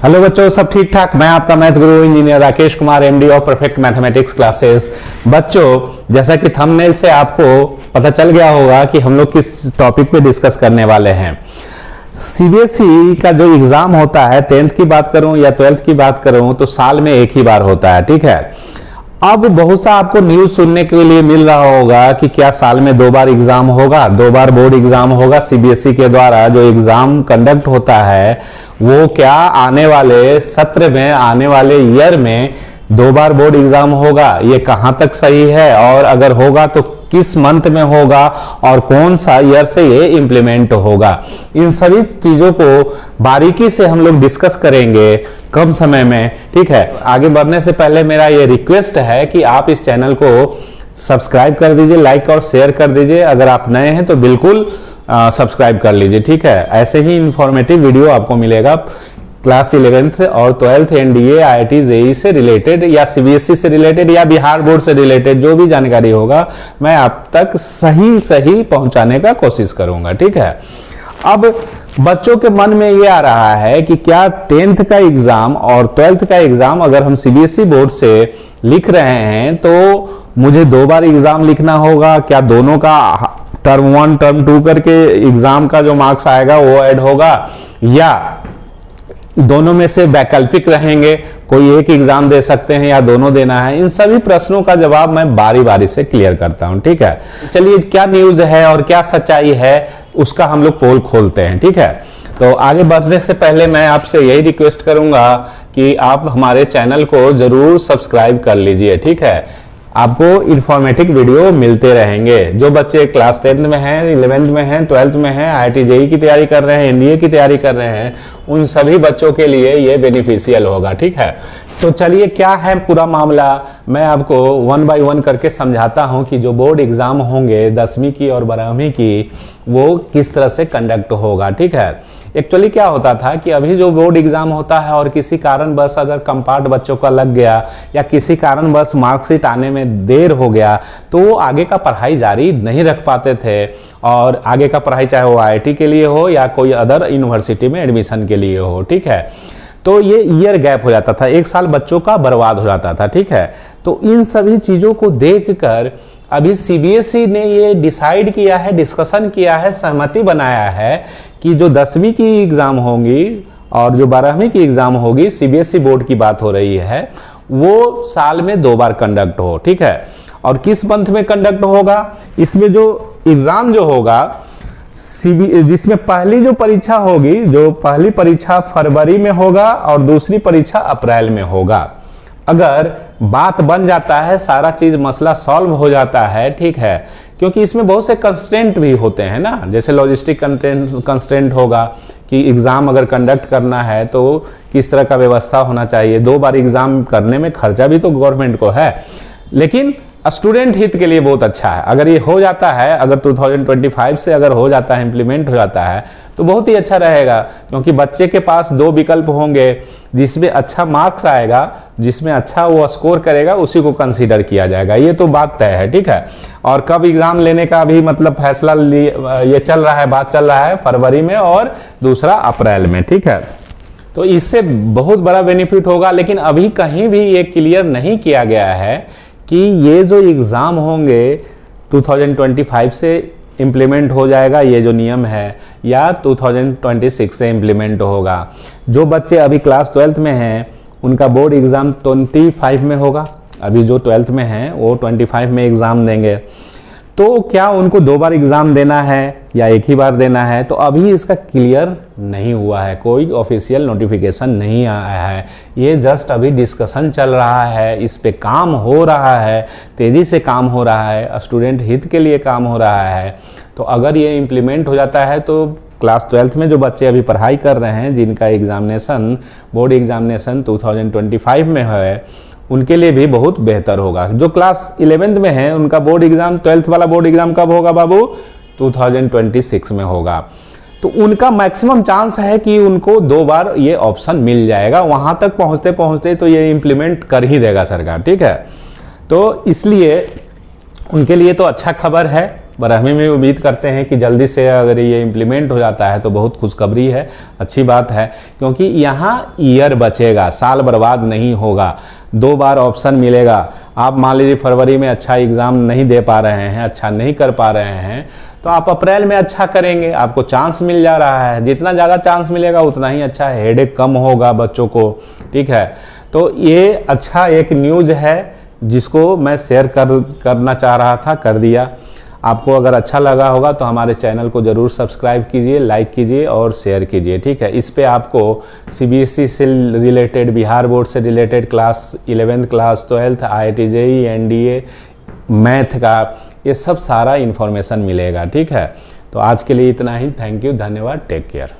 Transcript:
Hello बच्चों, सब ठीक ठाक। मैं आपका math Guru engineer Rakesh Kumar, MD of perfect mathematics classes. बच्चों, जैसा कि थंबनेल से आपको पता चल गया होगा कि हम लोग किस टॉपिक पे डिस्कस करने वाले हैं। सीबीएसई का जो एग्जाम होता है, 10th की बात करूं या 12th की बात करूं, तो साल में एक ही बार होता है, ठीक है। अब बहुत सा आपको न्यूज सुनने के लिए मिल रहा होगा कि क्या साल में 2 बार एग्जाम होगा, 2 बार बोर्ड एग्जाम होगा। सीबीएसई के द्वारा जो एग्जाम कंडक्ट होता है वो क्या आने वाले सत्र में, आने वाले ईयर में 2 बार बोर्ड एग्जाम होगा? ये कहां तक सही है, और अगर होगा तो किस मंथ में होगा और कौन सा ईयर से ये इंप्लीमेंट होगा? इन सभी चीजों को बारीकी से हम लोग डिस्कस करेंगे कम समय में, ठीक है। आगे बढ़ने से पहले मेरा ये रिक्वेस्ट है कि आप इस चैनल को सब्सक्राइब कर दीजिए, लाइक और शेयर कर दीजिए। अगर आप नए हैं तो बिल्कुल सब्सक्राइब कर लीजिए, ठीक है। ऐसे ही इंफॉर्मेटिव वीडियो आपको मिलेगा क्लास 11th और 12th एनडीए, आईआईटी, जेईई से रिलेटेड या सीबीएसई से रिलेटेड या बिहार बोर्ड से रिलेटेड जो भी जानकारी होगा मैं आप तक सही पहुंचाने का कोशिश करूंगा, ठीक है। अब बच्चों के मन में ये आ रहा है कि क्या 10th का एग्जाम और 12th का एग्जाम अगर हम सीबीएसई बोर्ड से लिख रहे हैं तो मुझे 2 बार एग्जाम लिखना होगा? क्या दोनों का टर्म 1 टर्म 2 करके एग्जाम का जो मार्क्स आएगा वो ऐड होगा, या दोनों में से वैकल्पिक रहेंगे, कोई एक एग्जाम दे सकते हैं या दोनों देना है? इन सभी प्रश्नों का जवाब मैं बारी बारी से क्लियर करता हूं, ठीक है। चलिए, क्या न्यूज है और क्या सच्चाई है उसका हम लोग पोल खोलते हैं, ठीक है। तो आगे बढ़ने से पहले मैं आपसे यही रिक्वेस्ट करूंगा कि आप हमारे चैनल को जरूर सब्सक्राइब कर लीजिए, ठीक है। आपको इंफॉर्मेटिव वीडियो मिलते रहेंगे। जो बच्चे क्लास 10th में हैं, 11th में हैं, 12th में हैं, आईआईटी जेईई की तैयारी कर रहे हैं, एनडीए की तैयारी कर रहे हैं, उन सभी बच्चों के लिए ये बेनिफिशियल होगा, ठीक है। तो चलिए, क्या है पूरा मामला, मैं आपको 1 बाय 1 करके समझाता हूं कि जो बोर्ड एग्जाम होंगे 10वीं की और 12वीं की, वो किस तरह से कंडक्ट होगा, ठीक है। एक्चुअली क्या होता था कि अभी जो बोर्ड एग्जाम होता है और किसी कारणवश अगर कंपार्ट बच्चों का लग गया या किसी कारणवश मार्कशीट आने में देर हो गया तो वो आगे का पढ़ाई जारी नहीं रख पाते थे, और आगे का पढ़ाई चाहे वो आईआईटी के लिए हो या कोई अदर यूनिवर्सिटी में एडमिशन के लिए हो, ठीक है। तो ये ईयर गैप हो जाता था, 1 साल बच्चों का बर्बाद हो जाता था, ठीक है। तो इन सभी चीजों को देखकर अभी सीबीएसई ने ये डिसाइड किया है, डिस्कशन किया है, सहमति बनाया है कि जो 10वीं की एग्जाम होंगी और जो 12वीं की एग्जाम होगी, सीबीएसई बोर्ड की बात हो रही है, वो साल में 2 बार कंडक्ट हो, ठीक है। और किस मंथ में कंडक्ट होगा? इसमें जो एग्जाम जो होगा जिसमें पहली जो परीक्षा होगी, जो पहली परीक्षा फरवरी में होगा और दूसरी परीक्षा अप्रैल में होगा। अगर बात बन जाता है, सारा चीज मसला सॉल्व हो जाता है, ठीक है, क्योंकि इसमें बहुत से कंस्ट्रेंट भी होते हैं ना, जैसे लॉजिस्टिक कंस्ट्रेंट होगा कि एग्जाम अगर कंडक्ट करना है तो किस तरह का व्यवस्था होना चाहिए। 2 बार एग्जाम करने में खर्चा भी तो गवर्नमेंट को है, लेकिन स्टूडेंट हित के लिए बहुत अच्छा है। अगर ये हो जाता है, अगर 2025 से अगर हो जाता है, इंप्लीमेंट हो जाता है, तो बहुत ही अच्छा रहेगा, क्योंकि बच्चे के पास 2 विकल्प होंगे, जिसमें अच्छा मार्क्स आएगा, जिसमें अच्छा वो स्कोर करेगा, उसी को कंसीडर किया जाएगा। ये तो बात तय है, ठीक है। और कब एग्जाम लेने का भी मतलब फैसला ये चल रहा है, बात चल रहा है फरवरी में और दूसरा अप्रैल में, ठीक है। तो इससे बहुत बड़ा बेनिफिट होगा, लेकिन अभी कहीं भी ये क्लियर नहीं किया गया है कि ये जो एग्जाम होंगे 2025 से इंप्लीमेंट हो जाएगा ये जो नियम है, या 2026 से इंप्लीमेंट होगा। जो बच्चे अभी क्लास 12th में हैं उनका बोर्ड एग्जाम 25 में होगा, अभी जो 12th में हैं वो 25 में एग्जाम देंगे। तो क्या उनको 2 बार एग्जाम देना है या एक ही बार देना है? तो अभी इसका क्लियर नहीं हुआ है, कोई ऑफिशियल नोटिफिकेशन नहीं आया है। ये जस्ट अभी डिस्कशन चल रहा है, इस पे काम हो रहा है, तेजी से काम हो रहा है, स्टूडेंट हित के लिए काम हो रहा है। तो अगर ये इम्प्लीमेंट हो जाता है तो क्लास 12th में जो बच्चे अभी पढ़ाई कर रहे हैं, जिनका एग्जामिनेशन बोर्ड एग्जामिनेशन 2025 में है, उनके लिए भी बहुत बेहतर होगा। जो क्लास 11th में है उनका बोर्ड एग्जाम, 12th वाला बोर्ड एग्जाम कब होगा बाबू? 2026 में होगा। तो उनका मैक्सिमम चांस है कि उनको 2 बार ये ऑप्शन मिल जाएगा। वहां तक पहुंचते पहुंचते तो ये इंप्लीमेंट कर ही देगा सरकार, ठीक है। तो इसलिए उनके लिए तो अच्छा खबर है, पर हम भी उम्मीद करते हैं कि जल्दी से अगर ये इम्प्लीमेंट हो जाता है तो बहुत खुशखबरी है, अच्छी बात है, क्योंकि यहाँ ईयर बचेगा, साल बर्बाद नहीं होगा, 2 बार ऑप्शन मिलेगा। आप मान लीजिए फरवरी में अच्छा एग्ज़ाम नहीं दे पा रहे हैं, अच्छा नहीं कर पा रहे हैं, तो आप अप्रैल में अच्छा करेंगे, आपको चांस मिल जा रहा है। जितना ज़्यादा चांस मिलेगा उतना ही अच्छा है, हेडेक कम होगा बच्चों को, ठीक है। तो ये अच्छा एक न्यूज़ है जिसको मैं शेयर करना चाह रहा था, कर दिया। आपको अगर अच्छा लगा होगा तो हमारे चैनल को ज़रूर सब्सक्राइब कीजिए, लाइक कीजिए और शेयर कीजिए, ठीक है। इस पे आपको CBSE से रिलेटेड, बिहार बोर्ड से related class 11th class, 12th, IIT JEE, NDA, math का, ये सब सारा इन्फॉर्मेशन मिलेगा, ठीक है। तो आज के लिए इतना ही। थैंक यू, धन्यवाद, टेक केयर।